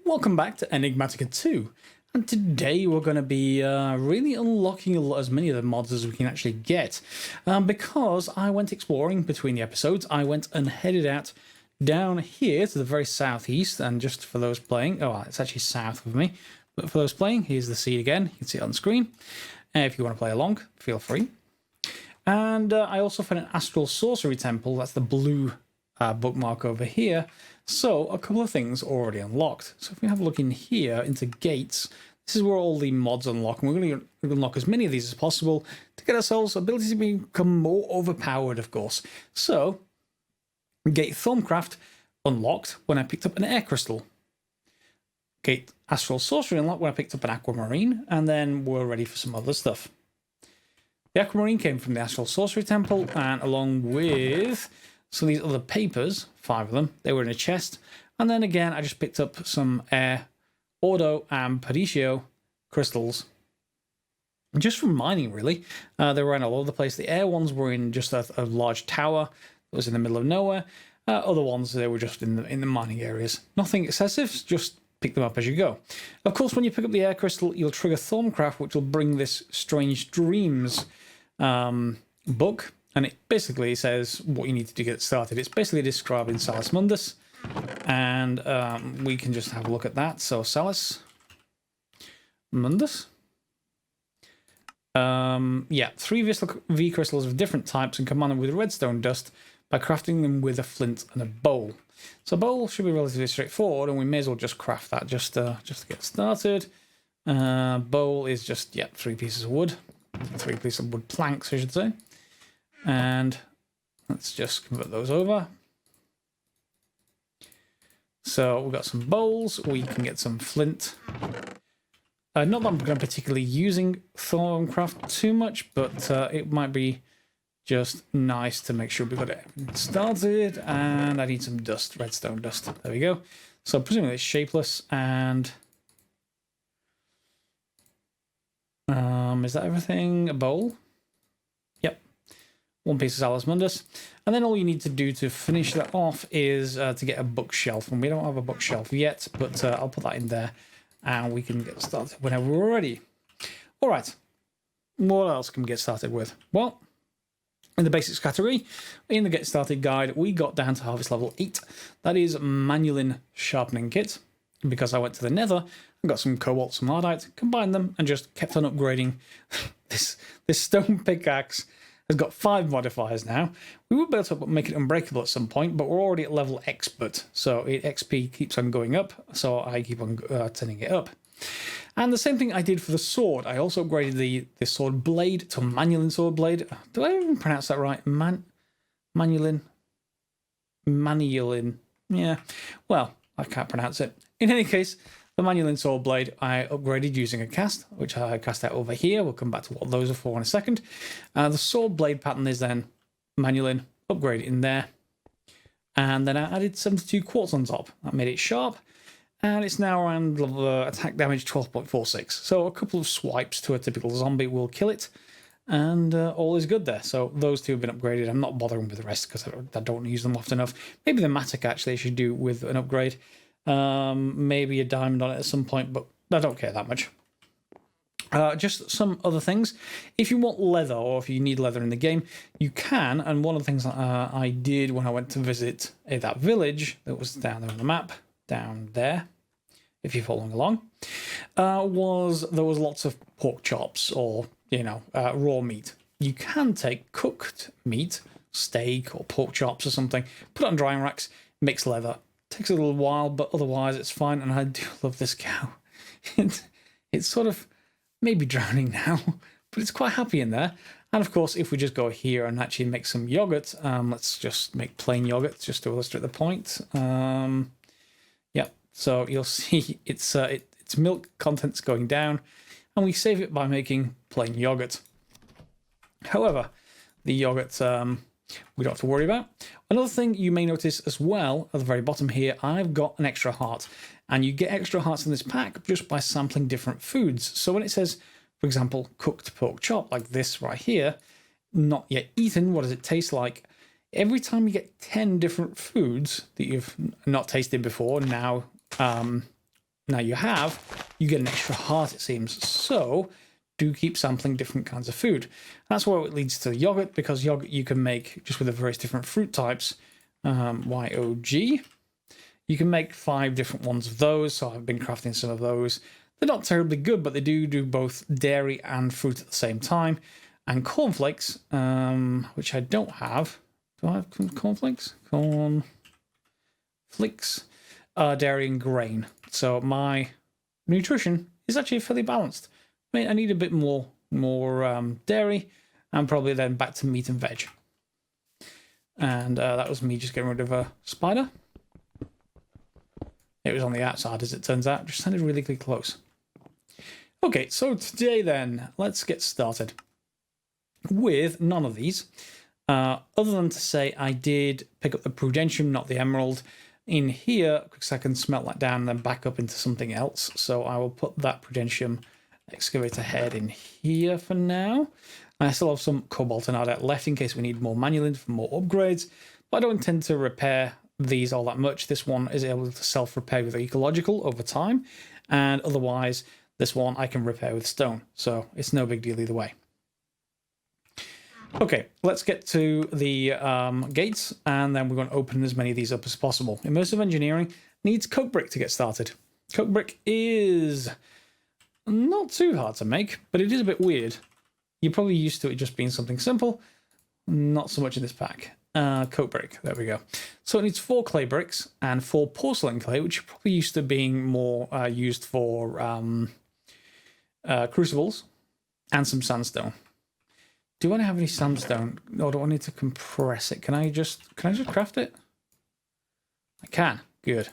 Welcome back to Enigmatica 2, and today we're going to be really unlocking as many of the mods as we can actually get, because I went exploring between the episodes. I went and headed out down here to the very southeast, and just for those playing, it's actually south of me, but for those playing, here's the seed again. You can see it on the screen. If you want to play along, feel free. And I also found an Astral Sorcery Temple. That's the blue bookmark over here. So a couple of things already unlocked. So if we have a look in here into gates, this is where all the mods unlock, and we're going to unlock as many of these as possible to get ourselves ability to become more overpowered, of course. So Gate Thorncraft unlocked when I picked up an air crystal. Gate Astral Sorcery unlocked when I picked up an aquamarine, and then we're ready for some other stuff. The aquamarine came from the Astral Sorcery Temple, and along with some of these other papers, 5 of them, they were in a chest. And then again, I just picked up some air, Ordo, and Padicio crystals. Just from mining, really. They were in all over the place. The air ones were in just a large tower that was in the middle of nowhere. Other ones, they were just in the mining areas. Nothing excessive, just pick them up as you go. Of course, when you pick up the air crystal, you'll trigger Thorncraft, which will bring this Strange Dreams book. And it basically says what you need to do to get started. It's basically describing Salus Mundus. And we can just have a look at that. So Salus Mundus. 3 V crystals of different types and combine them with redstone dust by crafting them with a flint and a bowl. So a bowl should be relatively straightforward, and we may as well just craft that just to get started. Bowl is just, 3 pieces of wood. 3 pieces of wood planks, I should say. And let's just convert those over. So we've got some bowls. We can get some flint. Not that I'm going to particularly using Thorncraft too much, but it might be just nice to make sure we've got it started. And I need some dust, redstone dust. There we go. So presumably it's shapeless. And is that everything? A bowl? Yep. 1 piece of Salus Mundus. And then all you need to do to finish that off is to get a bookshelf. And we don't have a bookshelf yet, but I'll put that in there and we can get started whenever we're ready. All right. What else can we get started with? Well, in the basics category, in the Get Started guide, we got down to harvest level 8. That is Manulin Sharpening Kit. Because I went to the Nether and got some cobalt, some ardite, combined them, and just kept on upgrading. This stone pickaxe has got 5 modifiers now. We will be able to make it unbreakable at some point, but we're already at level expert, so XP keeps on going up, so I keep on turning it up. And the same thing I did for the sword. I also upgraded the sword blade to Manulin sword blade. Do I even pronounce that right? Manulin? Yeah. Well, I can't pronounce it. In any case, the Manulin sword blade I upgraded using a cast, which I cast out over here. We'll come back to what those are for in a second. The sword blade pattern is then Manulin, upgrade in there. And then I added 72 quartz on top. That made it sharp. And it's now around attack damage 12.46. So a couple of swipes to a typical zombie will kill it. And all is good there. So those 2 have been upgraded. I'm not bothering with the rest because I don't use them often enough. Maybe the Matic actually should do with an upgrade. Maybe a diamond on it at some point, but I don't care that much. Just some other things. If you want leather, or if you need leather in the game, you can. And one of the things that I did when I went to visit that village that was down there on the map, down there, if you're following along, was there was lots of pork chops or, raw meat. You can take cooked meat, steak or pork chops or something, put it on drying racks, mix leather. Takes a little while, but otherwise it's fine. And I do love this cow. It's sort of maybe drowning now, but it's quite happy in there. And of course, if we just go here and actually make some yogurt, let's just make plain yogurt just to illustrate the point. So you'll see its milk content's going down, and we save it by making plain yogurt. However, the yogurt we don't have to worry about. Another thing you may notice as well at the very bottom here, I've got an extra heart, and you get extra hearts in this pack just by sampling different foods. So when it says, for example, cooked pork chop like this right here, not yet eaten, what does it taste like? Every time you get 10 different foods that you've not tasted before, now now you get an extra heart, it seems. So do keep sampling different kinds of food. That's where it leads to yogurt, because yogurt you can make just with the various different fruit types. YOG. You can make 5 different ones of those, so I've been crafting some of those. They're not terribly good, but they do both dairy and fruit at the same time. And cornflakes, which I don't have. Do I have cornflakes? Cornflakes are dairy and grain. So my nutrition is actually fairly balanced. I mean, I need a bit more dairy, and probably then back to meat and veg. And that was me just getting rid of a spider. It was on the outside, as it turns out. Just sounded really close. Okay, so today then, let's get started with none of these. Other than to say I did pick up the Prudentium, not the Emerald, in here, because I can smelt that down and then back up into something else. So I will put that Prudentium excavator head in here for now. I still have some Cobalt and Ardite left in case we need more Manulin for more upgrades, but I don't intend to repair these all that much. This one is able to self-repair with Ecological over time, and otherwise this one I can repair with stone, so it's no big deal either way. Okay, let's get to the gates, and then we're going to open as many of these up as possible. Immersive Engineering needs coke brick to get started. Coke brick is not too hard to make, but it is a bit weird. You're probably used to it just being something simple. Not so much in this pack. Coke brick, there we go. So it needs 4 clay bricks and 4 porcelain clay, which are probably used to being more used for crucibles, and some sandstone. Do I have any sandstone? Or do I need to compress it? Can I just craft it? I can. Good.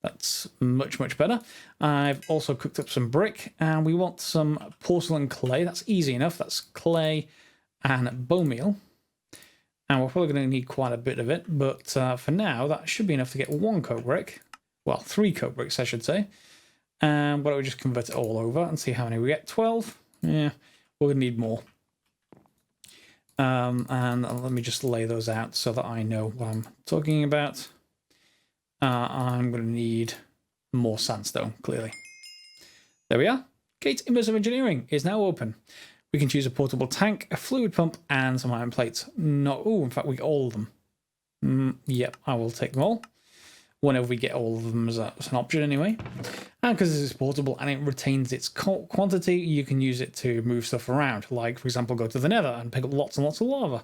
That's much better. I've also cooked up some brick, and we want some porcelain clay. That's easy enough. That's clay and bone meal. And we're probably going to need quite a bit of it, but for now, that should be enough to get 1 coke brick. Well, 3 coke bricks, I should say. And why don't we just convert it all over and see how many we get? 12? Yeah, we're going to need more. And let me just lay those out so that I know what I'm talking about. I'm going to need more sandstone, clearly. There we are. Gate Immersive Engineering is now open. We can choose a portable tank, a fluid pump, and some iron plates. No, oh, in fact, we get all of them. Yep, I will take them all. Whenever we get all of them as an option anyway. And because this is portable and it retains its quantity, you can use it to move stuff around. Like, for example, go to the nether and pick up lots and lots of lava.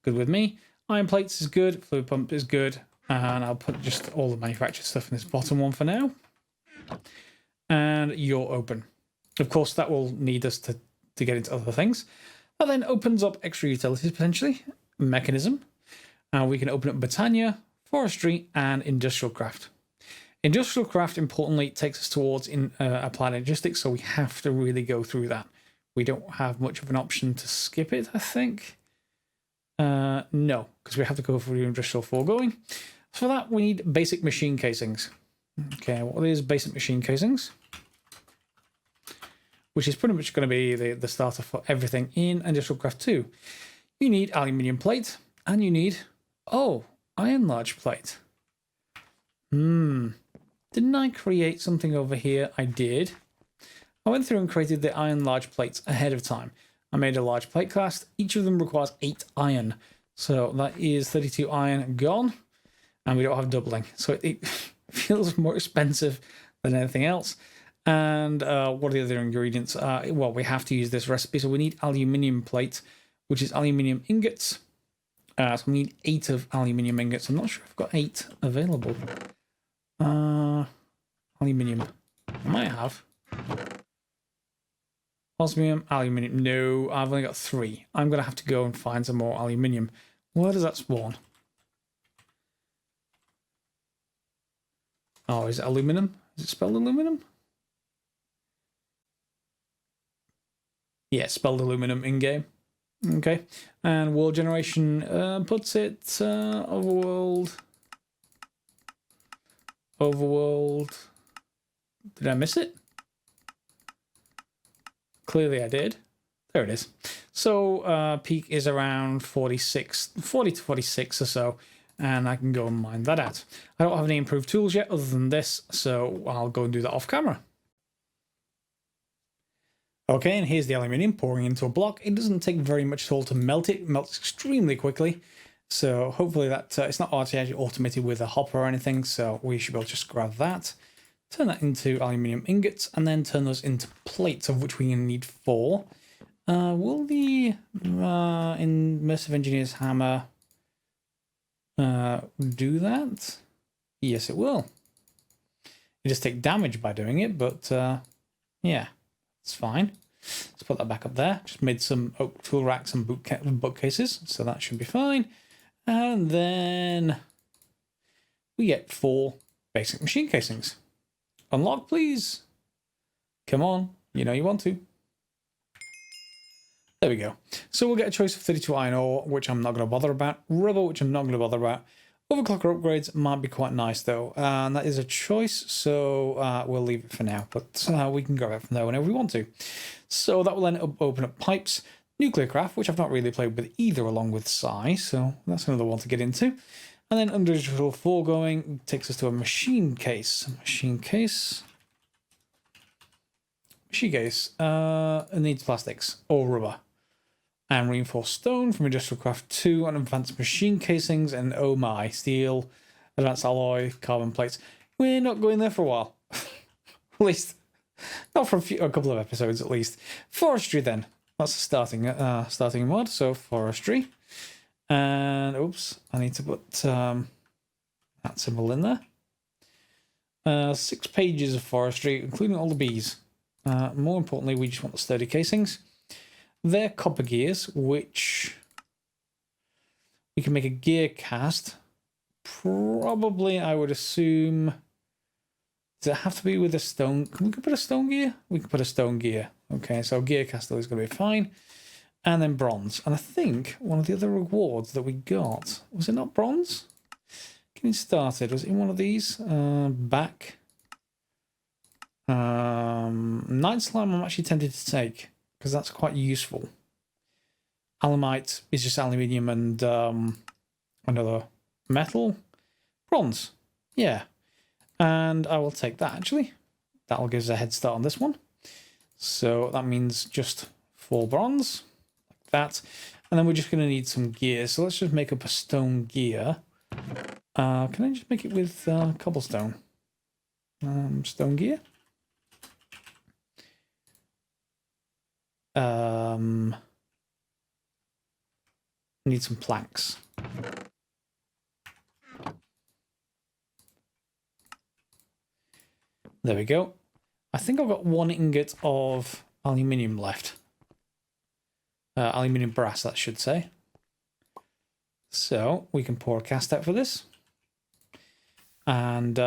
Good with me. Iron plates is good. Fluid pump is good. And I'll put just all the manufactured stuff in this bottom one for now. And you're open. Of course, that will need us to get into other things. That then opens up extra utilities, potentially. Mechanism. We can open up Botania, Forestry, and Industrial Craft. Industrial Craft, importantly, takes us towards applied logistics, so we have to really go through that. We don't have much of an option to skip it, I think. No, because we have to go through Industrial Foregoing. For that, we need basic machine casings. Okay, what is basic machine casings? Which is pretty much going to be the starter for everything in Industrial Craft 2. You need aluminium plate, and you need, iron large plate. Didn't I create something over here? I did. I went through and created the iron large plates ahead of time. I made a large plate class. Each of them requires 8 iron. So that is 32 iron gone. And we don't have doubling. So it feels more expensive than anything else. And what are the other ingredients? Well, we have to use this recipe. So we need aluminium plate, which is aluminium ingots. So we need 8 of aluminium ingots. I'm not sure if I've got 8 available. Aluminium. I might have. Osmium, aluminium. No, I've only got 3. I'm going to have to go and find some more aluminium. Where does that spawn? Oh, is it aluminum? Is it spelled aluminum? Yeah, spelled aluminum in-game. Okay. And world generation puts it overworld. Overworld. Did I miss it? Clearly I did. There it is. So peak is around 40 to 46 or so. and I can go and mine that out. I don't have any improved tools yet other than this, so I'll go and do that off camera. Okay, and here's the aluminium pouring into a block. It doesn't take very much at all to melt it. It melts extremely quickly. So hopefully that it's not actually automated with a hopper or anything, so we should be able to just grab that, turn that into aluminium ingots, and then turn those into plates, of which we need 4. Will the Immersive Engineer's hammer do that? Yes, it will. You just take damage by doing it, but yeah, it's fine. Let's put that back up there. Just made some oak tool racks and bookcases, so that should be fine. And then we get 4 basic machine casings. Unlock, please. Come on, you know you want to. There we go. So we'll get a choice of 32 iron ore, which I'm not going to bother about. Rubber, which I'm not going to bother about. Overclocker upgrades might be quite nice though. And that is a choice, so we'll leave it for now. But we can grab it from there whenever we want to. So that will then open up pipes. Nuclear craft, which I've not really played with either along with Psi, so that's another one to get into. And then under digital foregoing takes us to a machine case. Machine case. It needs plastics or rubber. And reinforced stone from Industrial Craft 2 and advanced machine casings, and oh my, steel, advanced alloy, carbon plates. We're not going there for a while. At least, not for a couple of episodes at least. Forestry then. That's the starting mod, so forestry. And oops, I need to put that symbol in there. 6 pages of forestry, including all the bees. More importantly, we just want the sturdy casings. They're copper gears, which we can make a gear cast. Probably, I would assume. Does it have to be with a stone? Can we put a stone gear? We can put a stone gear. Okay, so gear castle is going to be fine. And then bronze. And I think one of the other rewards that we got, was it not bronze? Getting started. Was it in one of these? Back. Night slime I'm actually tempted to take, because that's quite useful. Alumite is just aluminium and another metal. Bronze. Yeah. And I will take that, actually. That'll give us a head start on this one. So that means just 4 bronze, like that. And then we're just going to need some gear. So let's just make up a stone gear. Can I just make it with cobblestone? Stone gear. Need some planks. There we go. I think I've got 1 ingot of aluminium left. Aluminium brass, that should say. So we can pour a cast out for this. And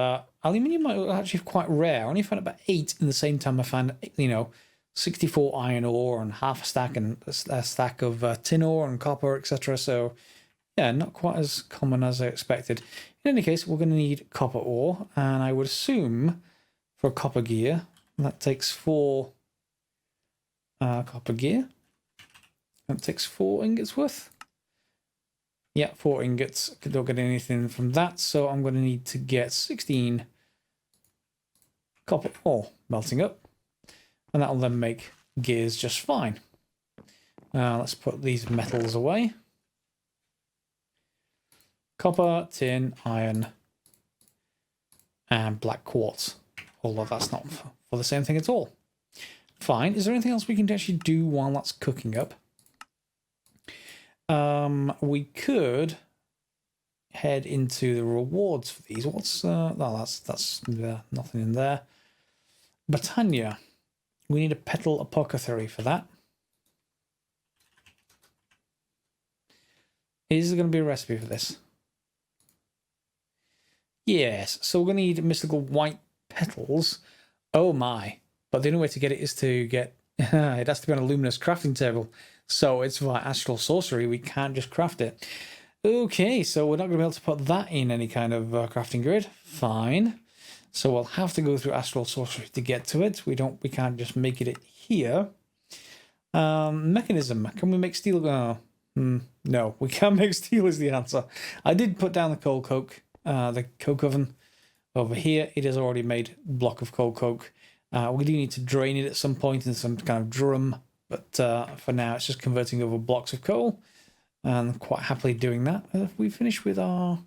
aluminium are actually quite rare. I only found about 8 in the same time I found, 64 iron ore and half a stack and a stack of tin ore and copper, etc. So yeah, not quite as common as I expected. In any case, we're going to need copper ore, and I would assume for a copper gear, that takes 4 copper gear. That takes 4 ingots worth. Yeah, 4 ingots. Don't get anything from that, so I'm going to need to get 16 copper ore melting up. And that'll then make gears just fine. Let's put these metals away. Copper, tin, iron, and black quartz. Although that's not for the same thing at all. Fine. Is there anything else we can actually do while that's cooking up? We could head into the rewards for these. What's no, that's nothing in there. Britannia. We need a petal apothecary for that. Is there going to be a recipe for this? Yes. So we're going to need mystical white petals. Oh my. But the only way to get it is to get... it has to be on a luminous crafting table. So it's via astral sorcery. We can't just craft it. Okay, so we're not going to be able to put that in any kind of crafting grid. Fine. So we'll have to go through astral sorcery to get to it. We can't just make it here. Mechanism. Can we make steel? No, No, we can't make steel is the answer. I did put down the the coke oven over here. It has already made a block of coal coke. We do need to drain it at some point in some kind of drum, but for now it's just converting over blocks of coal, and quite happily doing that. We finished with our...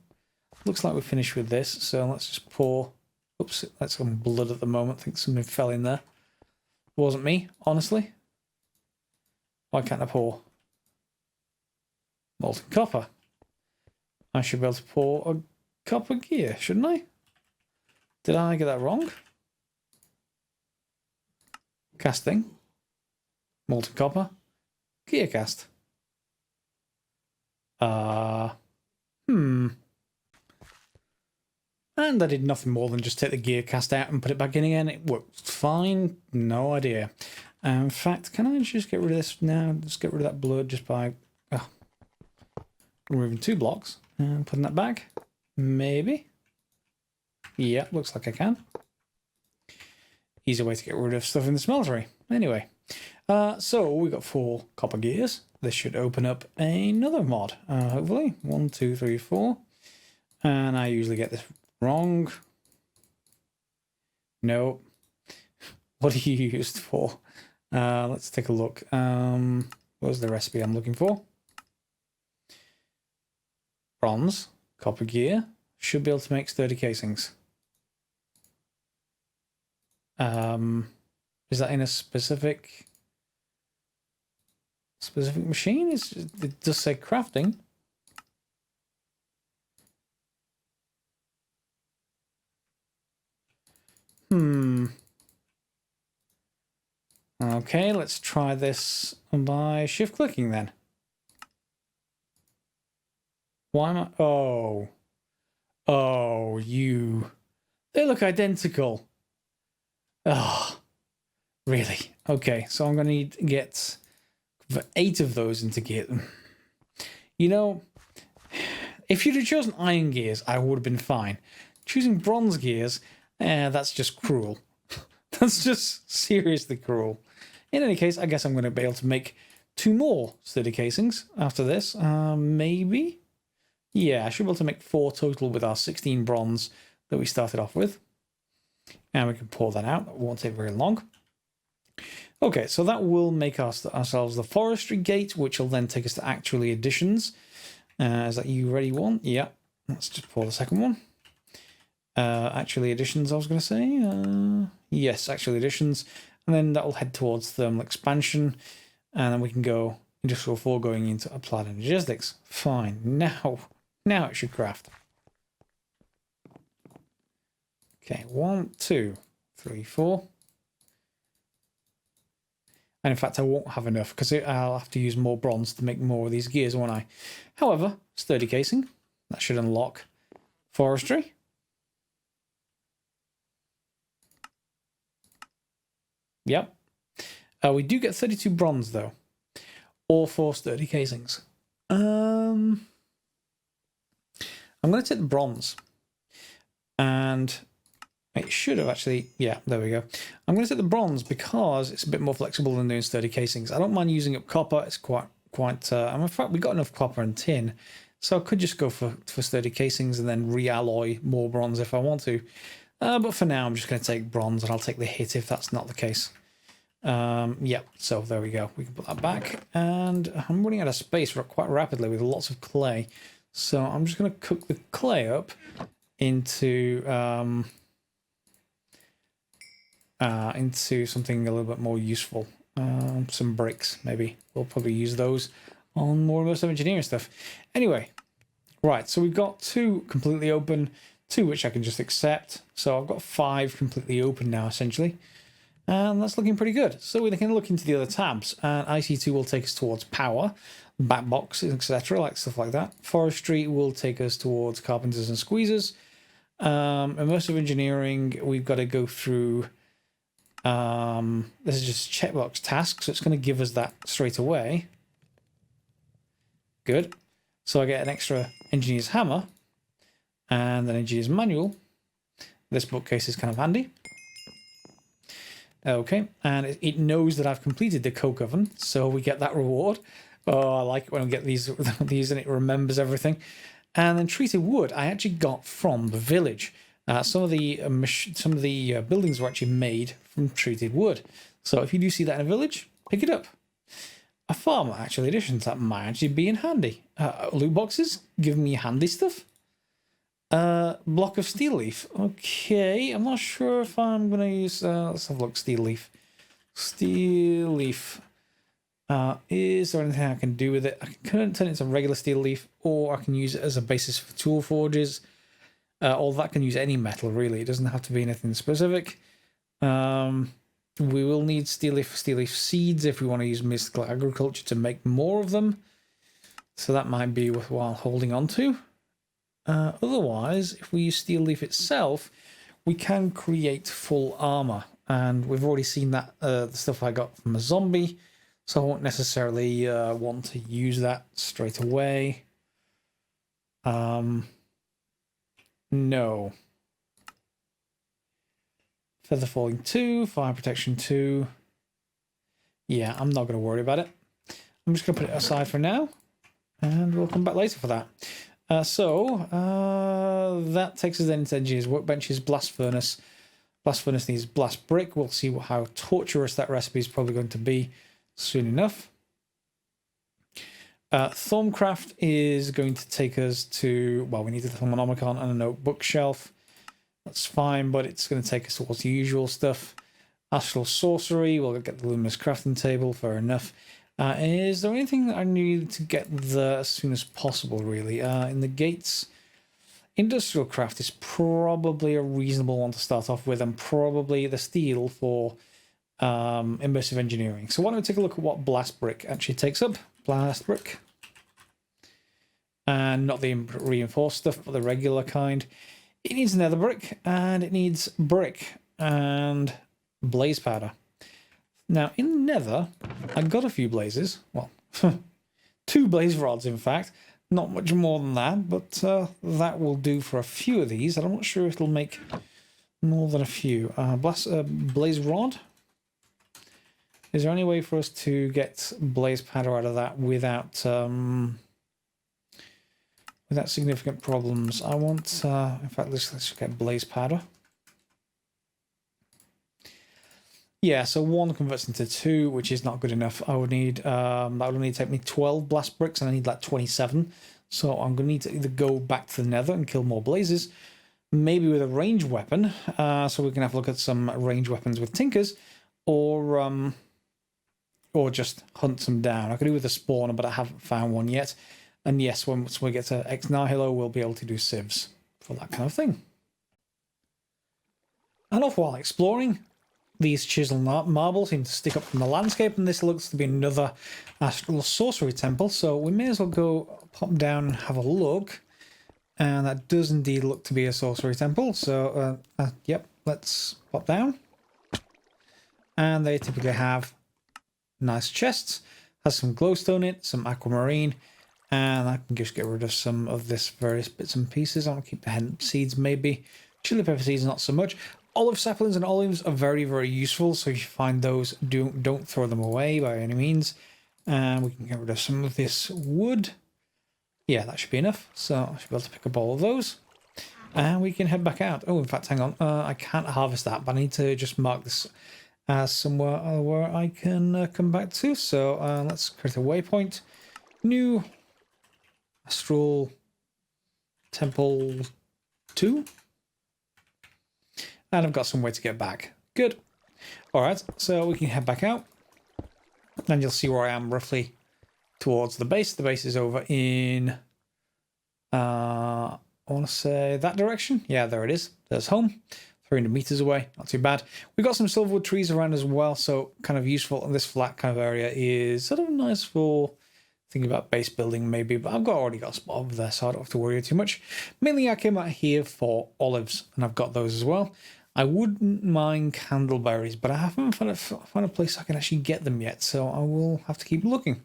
Looks like we finished with this, so let's just pour... Oops, that's some blood at the moment. I think something fell in there. It wasn't me, honestly. Why can't I pour? Molten copper. I should be able to pour a copper gear, shouldn't I? Did I get that wrong? Casting. Molten copper. Gear cast. And I did nothing more than just take the gear cast out and put it back in again. It worked fine. No idea. In fact, can I just get rid of this now? Just get rid of that blood just by removing 2 blocks and putting that back. Maybe. Yeah, looks like I can. Easy way to get rid of stuff in the smeltery. Anyway, so we got 4 copper gears. This should open up another mod, hopefully. 1, 2, 3, 4. And I usually get this wrong. No. What are you used for? Let's take a look. What was the recipe I'm looking for? Bronze, copper gear. Should be able to make sturdy casings. Is that in a specific machine? It does say crafting. Okay, let's try this by shift clicking then. Why am I... Oh, you... They look identical. Oh, really? Okay, so I'm going to need to get 8 of those into gear. You know, if you'd have chosen iron gears, I would have been fine. Choosing bronze gears, that's just cruel. That's just seriously cruel. In any case, I guess I'm going to be able to make 2 more sturdy casings after this. Maybe? Yeah, I should be able to make 4 total with our 16 bronze that we started off with. And we can pour that out. It won't take very long. Okay, so that will make ourselves the Forestry Gate, which will then take us to Actually Additions. Is that you ready one? Yeah. Let's just pour the second one. Actually Additions, I was going to say. Yes, Actually Additions. And then that will head towards Thermal Expansion. And then we can go Industrial 4 going into Applied Energistics. Fine. Now it should craft. Okay, 1, 2, 3, 4. And in fact, I won't have enough because I'll have to use more bronze to make more of these gears, won't I? However, sturdy casing. That should unlock forestry. Yep. We do get 32 bronze, though. Or 4 sturdy casings. I'm going to take the bronze. And... it should have actually, yeah, there we go. I'm going to take the bronze because it's a bit more flexible than doing sturdy casings. I don't mind using up copper. It's quite. In fact, we got enough copper and tin, so I could just go for sturdy casings and then realloy more bronze if I want to. But for now, I'm just going to take bronze, and I'll take the hit if that's not the case. Yeah, so there we go. We can put that back, and I'm running out of space quite rapidly with lots of clay. So I'm just going to cook the clay up into something a little bit more useful. Some bricks, maybe. We'll probably use those on more immersive engineering stuff. Anyway, right, so we've got 2 completely open, 2 which I can just accept. So I've got 5 completely open now, essentially. And that's looking pretty good. So we can look into the other tabs. And IC2 will take us towards power, back boxes, etc., like stuff like that. Forestry will take us towards carpenters and squeezers. Immersive engineering, we've got to go through... this is just checkbox task, so it's going to give us that straight away. Good. So I get an extra engineer's hammer and an engineer's manual. This bookcase is kind of handy. Okay, and it knows that I've completed the coke oven, so we get that reward. Oh, I like it when I get these and it remembers everything. And then treated wood I actually got from the village. Some of the buildings were actually made from treated wood. So if you do see that in a village, pick it up. A farmer actually additions that might actually be in handy. Loot boxes give me handy stuff. Block of steel leaf. Okay, I'm not sure if I'm gonna use. Let's have a look. Steel leaf. Steel leaf. Is there anything I can do with it? I can turn it into regular steel leaf, or I can use it as a basis for tool forges. Or that can use any metal, really. It doesn't have to be anything specific. We will need steel leaf seeds if we want to use mystical agriculture to make more of them. So that might be worthwhile holding on to. Otherwise, if we use steel leaf itself, we can create full armor. And we've already seen that the stuff I got from a zombie. So I won't necessarily want to use that straight away. No. Feather falling 2, fire protection 2. Yeah, I'm not going to worry about it. I'm just going to put it aside for now. And we'll come back later for that. That takes us then into engineers' workbenches, blast furnace. Blast furnace needs blast brick. We'll see how torturous that recipe is probably going to be soon enough. Thorncraft is going to take us to, well, we need the Thermonomicon and a note bookshelf. That's fine, but it's going to take us towards the usual stuff. Astral sorcery, we'll get the luminous crafting table, fair enough. Is there anything that I need to get there as soon as possible, really? In the gates, industrial craft is probably a reasonable one to start off with, and probably the steel for immersive engineering. So why don't we take a look at what blast brick actually takes up? Blast brick. And not the reinforced stuff, but the regular kind. It needs nether brick, and it needs brick and blaze powder. Now, in nether, I got a few blazes. Well, 2 blaze rods, in fact. Not much more than that, but that will do for a few of these. And I'm not sure it'll make more than a few. Blaze rod. Is there any way for us to get blaze powder out of that without significant problems? I want, in fact, let's get blaze powder. Yeah, so 1 converts into 2, which is not good enough. I would need, that would only take me 12 blast bricks, and I need like 27. So I'm going to need to either go back to the nether and kill more blazes, maybe with a ranged weapon, so we can have a look at some ranged weapons with tinkers, or just hunt some down. I could do with a spawner, but I haven't found one yet. And yes, once we get to Ex Nihilo, we'll be able to do civs for that kind of thing. And off while exploring, these chiseled marbles seem to stick up from the landscape, and this looks to be another astral sorcery temple, so we may as well go pop down and have a look. And that does indeed look to be a sorcery temple, so yep, let's pop down. And they typically have nice chests, has some glowstone in it, some aquamarine, and I can just get rid of some of this various bits and pieces. I'll keep the hemp seeds maybe. Chili pepper seeds not so much. Olive saplings and olives are very, very useful, so if you find those, don't throw them away by any means. And we can get rid of some of this wood. Yeah, that should be enough. So I should be able to pick up all of those. And we can head back out. Oh, in fact, hang on. I can't harvest that, but I need to just mark this as somewhere where I can come back to. So let's create a waypoint. New Astral Temple 2. And I've got some way to get back. Good. Alright, so we can head back out. And you'll see where I am roughly towards the base. The base is over in, I want to say that direction. Yeah, there it is. There's home. 300 meters away. Not too bad. We've got some silverwood trees around as well, so kind of useful. And this flat kind of area is sort of nice for thinking about base building maybe, but I've already got a spot over there, so I don't have to worry too much. Mainly I came out here for olives, and I've got those as well. I wouldn't mind candleberries, but I haven't found a place I can actually get them yet, so I will have to keep looking.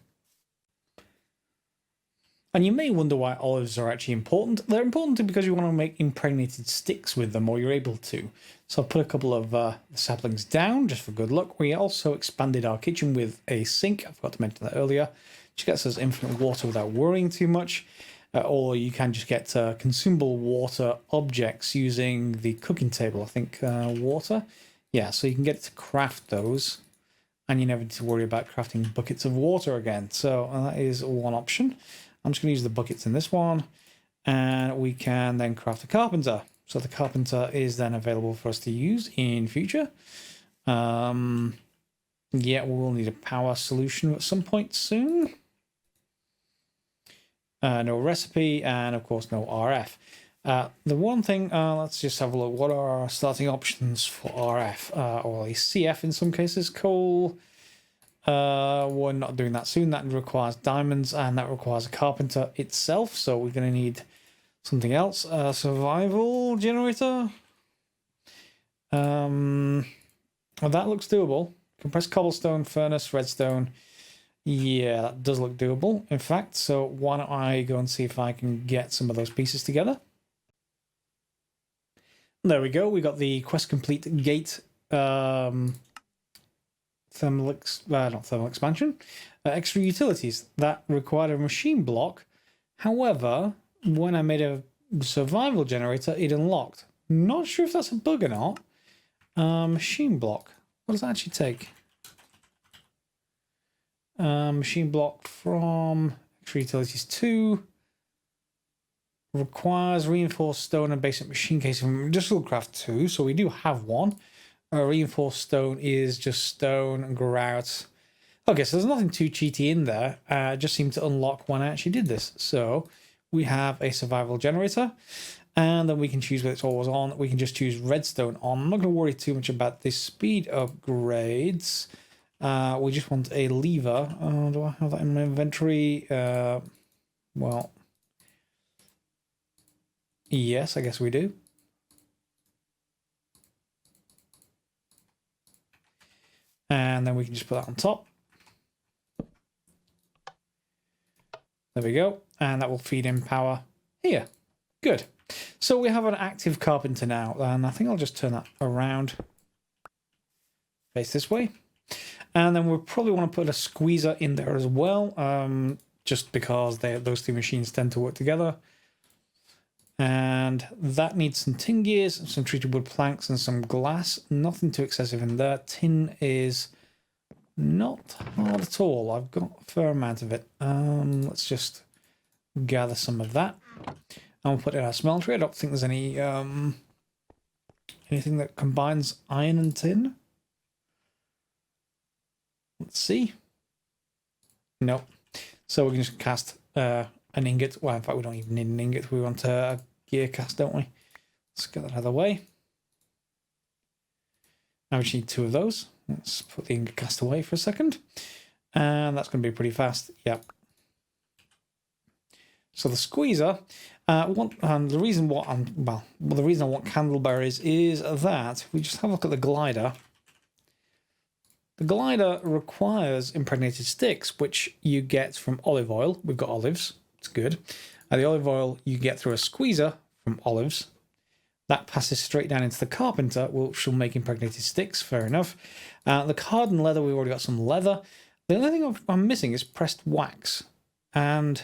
And you may wonder why olives are actually important. They're important because you want to make impregnated sticks with them, or you're able to. So I'll put a couple of the saplings down, just for good luck. We also expanded our kitchen with a sink, I forgot to mention that earlier, which gets us infinite water without worrying too much. Or you can just get consumable water objects using the cooking table. I think water. Yeah, so you can get it to craft those, and you never need to worry about crafting buckets of water again. So that is one option. I'm just going to use the buckets in this one, and we can then craft a carpenter. So the carpenter is then available for us to use in future. Yeah, we'll need a power solution at some point soon. No recipe, and of course no RF. The one thing, let's just have a look. What are our starting options for RF? Or a CF in some cases. Coal. We're not doing that soon. That requires diamonds, and that requires a carpenter itself. So we're going to need something else. Survival generator. Well, that looks doable. Compressed cobblestone, furnace, redstone. Yeah, that does look doable, in fact. So why don't I go and see if I can get some of those pieces together. There we go. We got the quest complete gate not thermal expansion. Extra utilities. That required a machine block. However, when I made a survival generator, it unlocked. Not sure if that's a bug or not. Machine block. What does that actually take? Machine block from extra utilities 2 requires reinforced stone and basic machine casing from industrial craft 2, so we do have one. Reinforced stone is just stone and grout. Okay, so there's nothing too cheaty in there. It just seemed to unlock when I actually did this. So we have a survival generator, and then we can choose whether it's always on. We can just choose redstone on. I'm not going to worry too much about the speed upgrades. We just want a lever. Do I have that in my inventory? Well, yes, I guess we do. And then we can just put that on top. There we go. And that will feed in power here. Good. So we have an active carpenter now. And I think I'll just turn that around. Face this way. And then we'll probably want to put a squeezer in there as well, just because those two machines tend to work together. And that needs some tin gears, some treated wood planks, and some glass. Nothing too excessive in there. Tin is not hard at all. I've got a fair amount of it. Let's just gather some of that. And we'll put it in our smeltery. I don't think there's any anything that combines iron and tin. Let's see. No. So we can just cast an ingot. Well, in fact, we don't even need an ingot. We want a gear cast, don't we? Let's get that out of the way. Now we just need 2 of those. Let's put the ingot cast away for a second. And that's going to be pretty fast. Yep. So the squeezer, the reason the reason I want candleberries is that we just have a look at the glider. The glider requires impregnated sticks, which you get from olive oil. We've got olives. It's good. The olive oil you get through a squeezer from olives. That passes straight down into the carpenter, which will make impregnated sticks. Fair enough. The card and leather, we've already got some leather. The only thing I'm missing is pressed wax and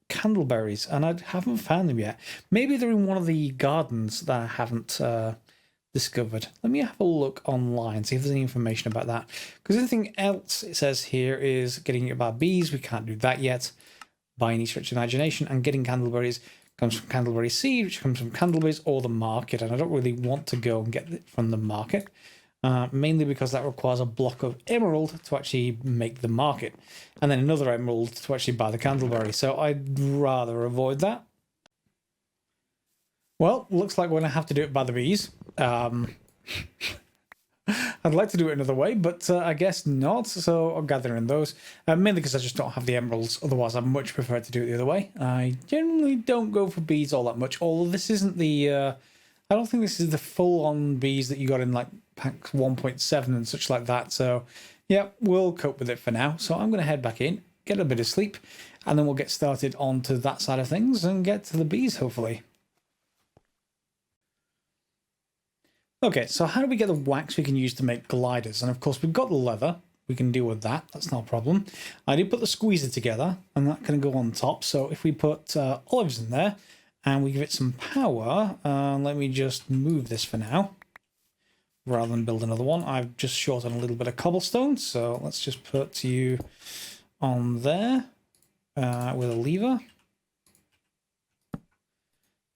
candleberries, and I haven't found them yet. Maybe they're in one of the gardens that I haven't discovered. Let me have a look online, see if there's any information about that. Because anything else it says here is getting it by bees. We can't do that yet by any stretch of imagination. And getting candleberries comes from candleberry seed, which comes from candleberries or the market. And I don't really want to go and get it from the market, mainly because that requires a block of emerald to actually make the market, and then another emerald to actually buy the candleberry. So I'd rather avoid that. Well, looks like we're going to have to do it by the bees. I'd like to do it another way, but I guess not. So I'll gather in those. Mainly because I just don't have the emeralds. Otherwise, I much prefer to do it the other way. I generally don't go for bees all that much. Although this isn't the... I don't think this is the full-on bees that you got in like pack 1.7 and such like that. So, yeah, we'll cope with it for now. So I'm going to head back in, get a bit of sleep, and then we'll get started onto that side of things and get to the bees, hopefully. Okay, so how do we get the wax we can use to make gliders? And of course, we've got the leather, we can deal with that. That's not a problem. I did put the squeezer together, and that can go on top. So if we put olives in there, and we give it some power, let me just move this for now, rather than build another one. I've just shortened a little bit of cobblestone, so let's just put you on there with a lever.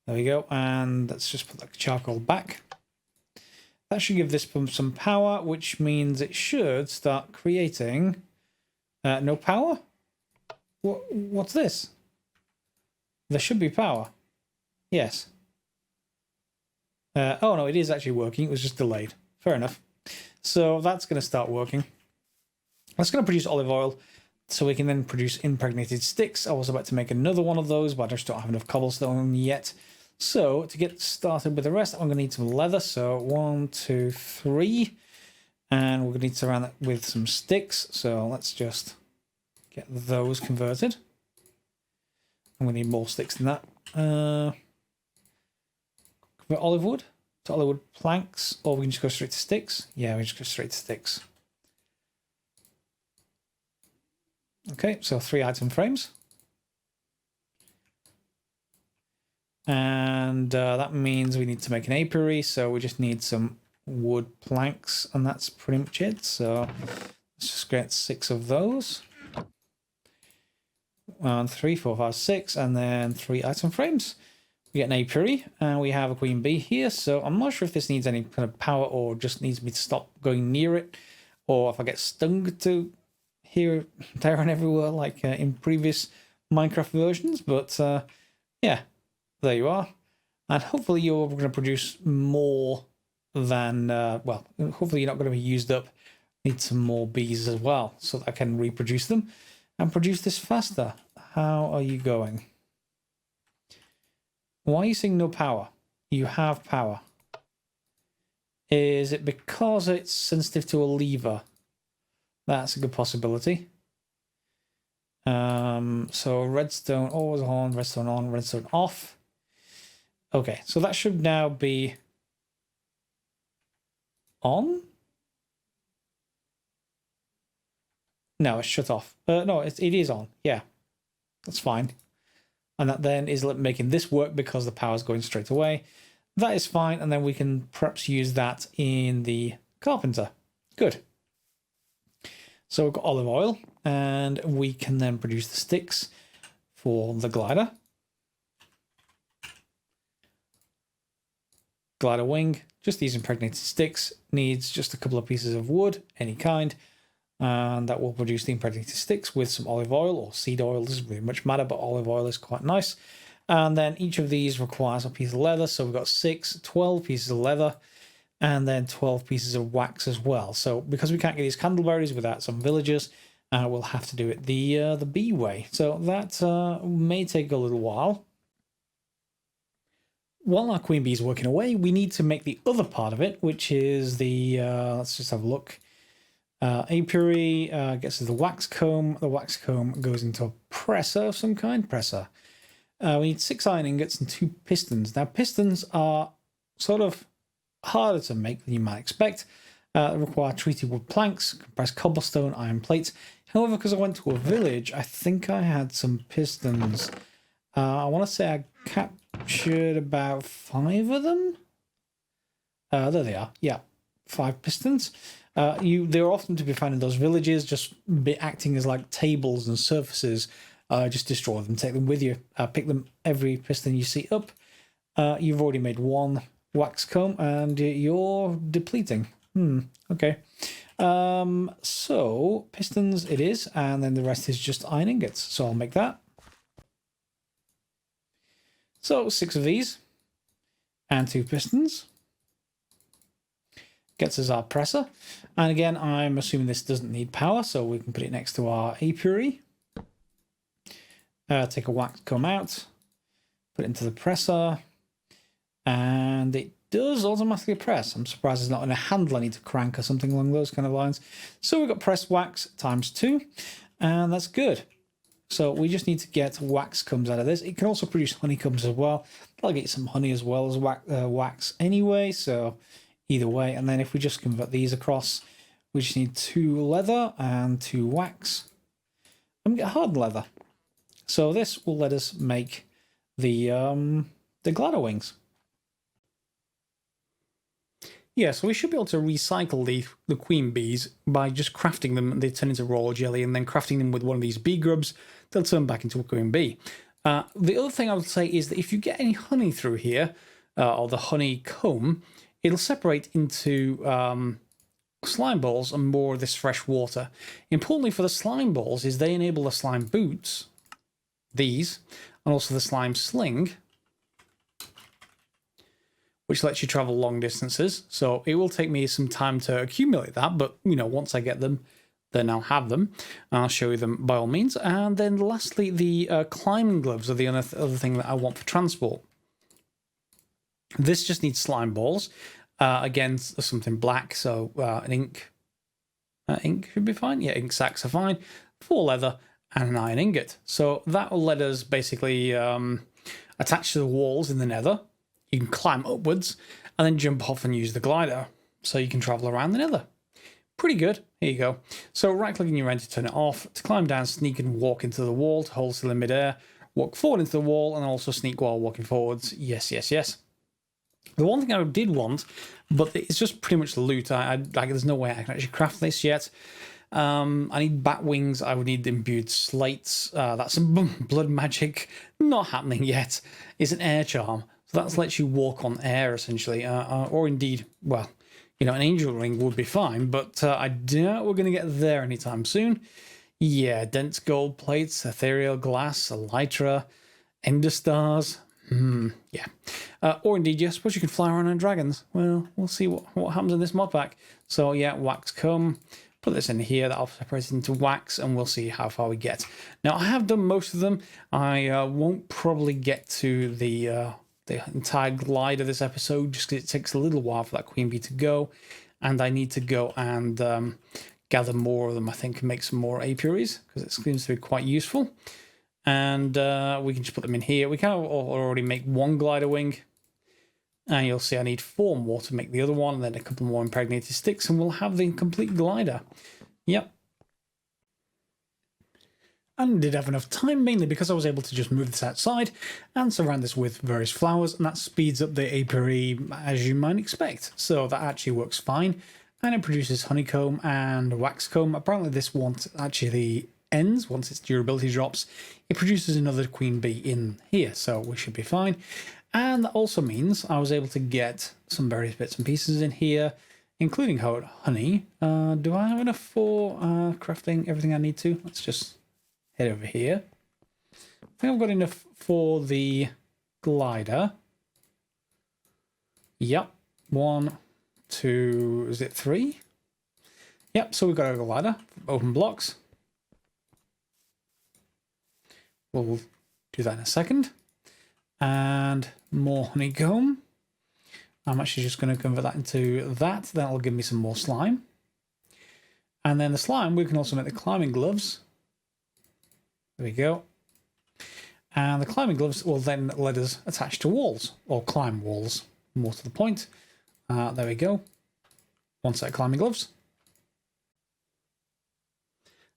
There we go, and let's just put the charcoal back. That should give this some power, which means it should start creating... no power? What's this? There should be power. Yes. Oh no, it is actually working. It was just delayed. Fair enough. So that's going to start working. That's going to produce olive oil, so we can then produce impregnated sticks. I was about to make another one of those, but I just don't have enough cobblestone yet. So to get started with the rest, I'm going to need some leather. So 1, 2, 3. And we're going to need to surround that with some sticks. So let's just get those converted. I'm going to need more sticks than that. Convert olive wood to olive wood planks, or we can just go straight to sticks. Yeah, we just go straight to sticks. Okay, so 3 item frames. And that means we need to make an apiary, so we just need some wood planks, and that's pretty much it. So let's just get 6 of those. 1, 3, 4, 5, 6, and then 3 item frames. We get an apiary, and we have a queen bee here, so I'm not sure if this needs any kind of power or just needs me to stop going near it, or if I get stung to here, there, and everywhere like in previous Minecraft versions, but yeah, there you are. And hopefully you're going to produce more than, well, hopefully you're not going to be used up. Need some more bees as well, so that I can reproduce them and produce this faster. How are you going? Why are you saying no power? You have power. Is it because it's sensitive to a lever? That's a good possibility. So redstone always on, redstone off. Okay, so that should now be on? No, it's shut off. No, it is on. Yeah, that's fine. And that then is making this work because the power's going straight away. That is fine, and then we can perhaps use that in the carpenter. Good. So we've got olive oil, and we can then produce the sticks for the glider. Glider wing, just these impregnated sticks, needs just a couple of pieces of wood, any kind, and that will produce the impregnated sticks with some olive oil or seed oil. Doesn't really much matter, but olive oil is quite nice. And then each of these requires a piece of leather, so we've got 12 pieces of leather, and then 12 pieces of wax as well. So because we can't get these candleberries without some villagers, we'll have to do it the bee way. So that may take a little while. While our queen bee is working away, we need to make the other part of it, which is the, let's just have a look. Apiary gets to the wax comb. The wax comb goes into a presser of some kind. We need 6 iron ingots and 2 pistons. Now, pistons are sort of harder to make than you might expect. They require treated wood planks, compressed cobblestone, iron plates. However, because I went to a village, I think I had some pistons. I want to say I captured about 5 of them. There they are. Yeah, 5 pistons. They're often to be found in those villages, just acting as like tables and surfaces. Just destroy them, take them with you. Pick them every piston you see up. You've already made 1 wax comb, and you're depleting. Okay. So pistons it is, and then the rest is just iron ingots. So I'll make that. So 6 of these, and 2 pistons. Gets us our presser. And again, I'm assuming this doesn't need power, so we can put it next to our apiary. Take a wax comb out, put it into the presser, and it does automatically press. I'm surprised there's not a handle I need to crank or something along those kind of lines. So we've got press wax times 2, and that's good. So we just need to get wax comes out of this. It can also produce honeycombs as well. I'll get some honey as well as wax anyway, so either way. And then if we just convert these across, We just need 2 leather and 2 wax. And we get hard leather. So this will let us make the glider wings. Yeah, so we should be able to recycle the queen bees by just crafting them. They turn into raw jelly, and then crafting them with one of these bee grubs, they'll turn back into a queen bee. The other thing I would say is that if you get any honey through here, or the honey comb, it'll separate into slime balls and more of this fresh water. Importantly for the slime balls is they enable the slime boots, these, and also the slime sling, which lets you travel long distances. So it will take me some time to accumulate that, but you know, once I get them, then I'll have them. I'll show you them by all means. And then lastly, the climbing gloves are the other thing that I want for transport. This just needs slime balls. Again, something black, so an ink should be fine. Yeah, ink sacks are fine. 4 leather and an iron ingot. So that will let us basically attach to the walls in the nether. You can climb upwards and then jump off and use the glider, so you can travel around the nether. Pretty good. Here you go. So right-click in your end to turn it off. To climb down, sneak and walk into the wall. To hold still in midair, walk forward into the wall, and also sneak while walking forwards. Yes, yes, yes. The one thing I did want, but it's just pretty much the loot. There's no way I can actually craft this yet. I need bat wings. I would need imbued slates. That's some blood magic. Not happening yet. It's an air charm. So that lets you walk on air, essentially. Or indeed, well, you know, an angel ring would be fine, but I doubt we're going to get there anytime soon. Yeah, dense gold plates, ethereal glass, elytra, ender stars. Yeah. Or indeed, yes, suppose you can fly around on dragons. Well, we'll see what happens in this mod pack. So yeah, wax comb. Put this in here, that'll separate it into wax, and we'll see how far we get. Now, I have done most of them. I won't probably get to the entire glider this episode, just because it takes a little while for that queen bee to go, and I need to go and gather more of them, I think, and make some more apiaries, because it seems to be quite useful. And we can just put them in here. We can already make 1 glider wing, and you'll see I need 4 more to make the other one, and then a couple more impregnated sticks, and we'll have the complete glider. Yep. And did have enough time, mainly because I was able to just move this outside and surround this with various flowers, and that speeds up the apiary as you might expect. So that actually works fine, and it produces honeycomb and wax comb. Apparently this one actually ends once its durability drops. It produces another queen bee in here, so we should be fine. And that also means I was able to get some various bits and pieces in here, including honey. Do I have enough for crafting everything I need to? Let's just head over here. I think I've got enough for the glider. Yep. 1, 2, is it 3? Yep, so we've got a glider. Open blocks. We'll do that in a second. And more honeycomb. I'm actually just going to convert that into that. That'll give me some more slime. And then the slime, we can also make the climbing gloves. There we go. And the climbing gloves will then let us attach to walls, or climb walls, more to the point. There we go. 1 set of climbing gloves.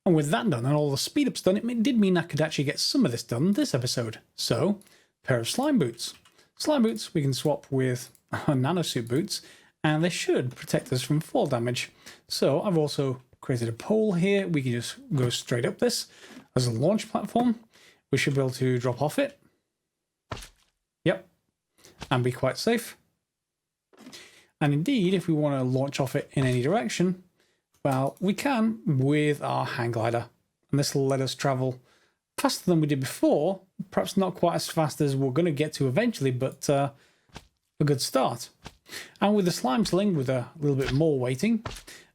And with that done and all the speed ups done, it did mean I could actually get some of this done this episode. So, pair of slime boots. Slime boots we can swap with nanosuit boots, and they should protect us from fall damage. So I've also created a pole here. We can just go straight up this as a launch platform. We should be able to drop off it. Yep. And be quite safe. And indeed, if we want to launch off it in any direction, well, we can with our hang glider. And this will let us travel faster than we did before. Perhaps not quite as fast as we're going to get to eventually, but a good start. And with the slime sling, with a little bit more waiting,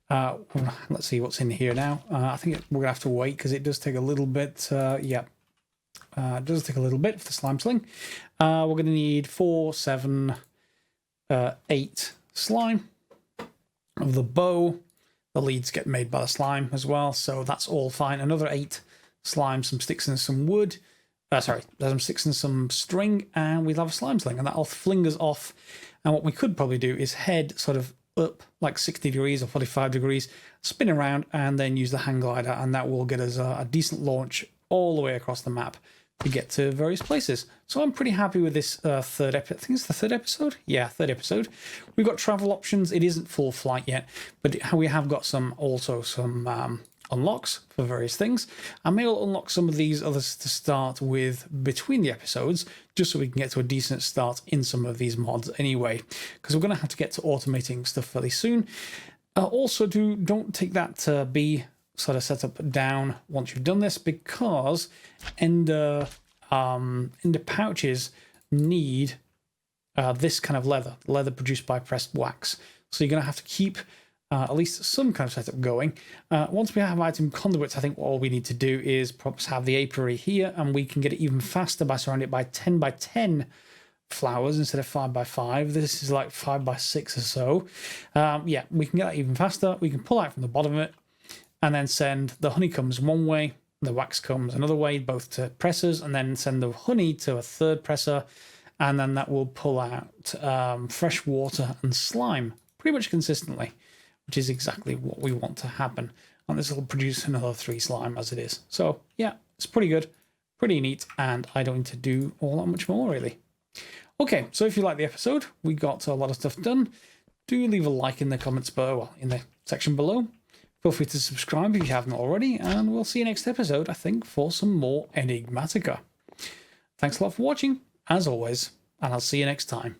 let's see what's in here now. I think we're going to have to wait because it does take a little bit. Yeah, it does take a little bit for the slime sling. We're going to need 4, 7, 8 slime of the bow. The leads get made by the slime as well, so that's all fine. Another 8 slime, some sticks and some wood. Sorry, there's some sticks and some string, and we'll have a slime sling, and that'll fling us off. And what we could probably do is head sort of up like 60 degrees or 45 degrees, spin around, and then use the hang glider, and that will get us a decent launch all the way across the map to get to various places. So I'm pretty happy with this third episode. I think it's the third episode. Yeah, third episode. We've got travel options. It isn't full flight yet, but we have got some unlocks for various things. I may unlock some of these others to start with between the episodes, just so we can get to a decent start in some of these mods anyway, because we're going to have to get to automating stuff fairly soon. Also, don't take that B sort of setup down once you've done this, because ender pouches need this kind of leather produced by pressed wax. So you're going to have to keep at least some kind of setup going. Once we have item conduits, I think all we need to do is perhaps have the apiary here, and we can get it even faster by surrounding it by 10 by 10 flowers instead of 5 by 5. This is like 5 by 6 or so. Yeah, we can get that even faster. We can pull out from the bottom of it, and then send the honey comes one way, the wax comes another way, both to pressers, and then send the honey to a third presser, and then that will pull out fresh water and slime pretty much consistently, which is exactly what we want to happen. And this will produce another 3 slime as it is. So yeah, it's pretty good, pretty neat, and I don't need to do all that much more really. Okay, so if you like the episode, we got a lot of stuff done. Do leave a like in the comments below, well, in the section below. Feel free to subscribe if you haven't already, and we'll see you next episode, I think, for some more Enigmatica. Thanks a lot for watching, as always, and I'll see you next time.